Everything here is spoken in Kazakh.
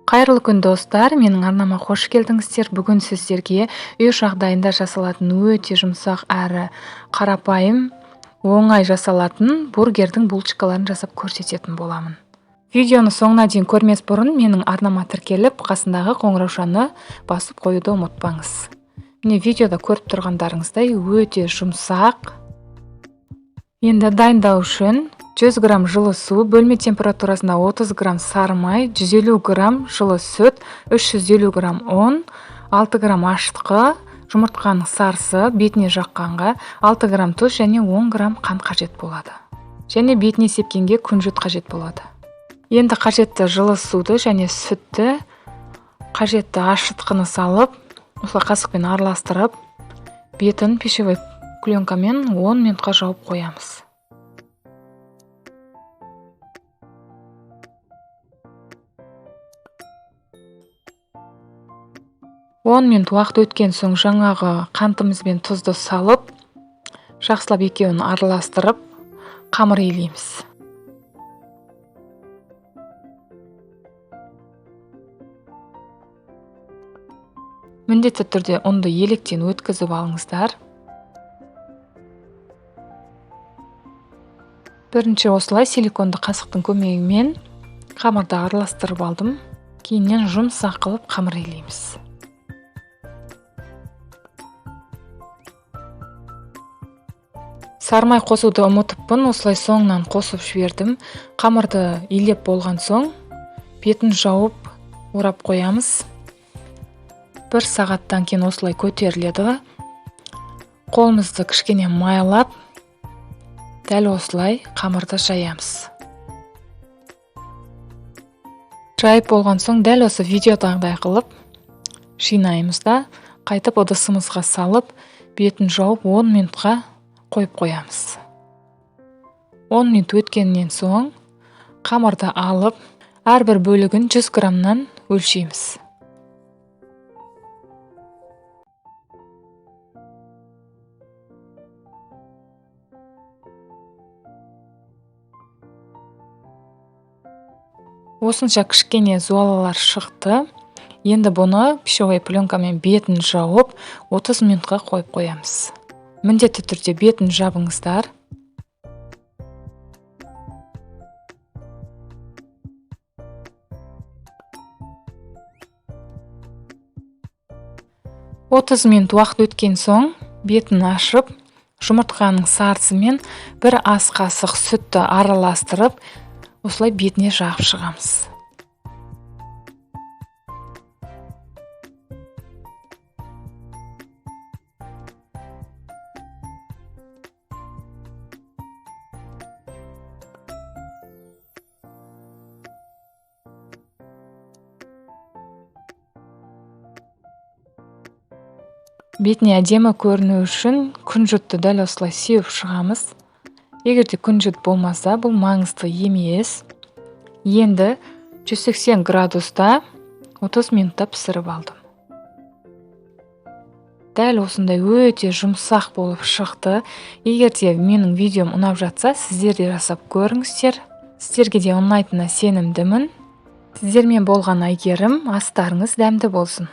Қайырлы күн достар, менің арнама қош келдіңіздер. Бүгін сіздерге үй жағдайында жасалатын өте жұмсақ әрі қарапайым, оңай жасалатын бургердің булочкаларын жасап көрсететін боламын. Видеоны соңына дейін көрмес бұрын менің арнама тіркеліп, қасындағы қоңыраушаны басып қоюды ұмытпаңыз. Міне видеода көріп тұрғандарыңыздай өте жұмсақ. Енді дайындау үшін 100 грамм жылы су, бөлме температурасында 30 грамм сары май, 150 грамм жылы сүт, 350 грамм ұн, 6 грамм ашытқы, жұмыртқаның сарысы, бетіне жаққанға 6 грамм тұз және 10 грамм қант қажет болады. Және бетіне сепкенге күнжіт қажет болады. Енді қажетті жылы суды және сүтті, қажетті ашытқыны салып, осылай қасықпен араластырып, бетін пищевой пленкамен 10 минутқа жауып қоямыз. 10 минут уақыт өткен соң жаңағы қантымыз бен тұзды салып, жақсылап екеуін араластырып, қамыр илейміз. Міндетті түрде ұнды електен өткізіп алыңыздар. Бірінші осылай силиконды қасықтың көмегімен қамырды араластырып алдым. Кейіннен жұмсақ қылып қамыр илейміз. Сармай қосуды ұмытыппын, осылай соңынан қосып жібердім. Қамырды илеп болған соң, бетін жауып, орап қоямыз. 1 сағаттан кейін осылай көтеріледі. Қолымызды кішкене майлап, дәл осылай қамырды жаямыз. Жайып болған соң, дәл осы видеодағыдай қылып жинаймыз да, қайтып ыдысымызға салып, бетін жауып 10 минутқа қойып қоямыз. 10 минут өткеннен соң қамырды алып, әрбір бөлігін 100 граммнан өлшейміз. Осынша кішкене зуалалар шықты. Енді бұны пищевой пленкамен бетін жауып 30 минутқа қойып қоямыз. Міндетті түрде бетін жабыңыздар. Отыз минут уақыт өткен соң бетін ашып, жұмыртқаның сарысымен 1 ас қасық сүтті араластырып, осылай бетіне жағып шығамыз. Бетіне әдемі көріну үшін күнжітті дәл осылай сеуіп шығамыз. Егерде күнжіт болмаса, бұл маңызды емес. Енді 180 градуста 30 минутта пісіріп алдым. Дәл осындай өте жұмсақ болып шықты. Егерде менің видеом ұнап жатса, сіздер де жасап көріңіздер. Сіздерге де ұнайтынына сенімдімін. Сіздермен болған Айгерім, астарыңыз дәмді болсын.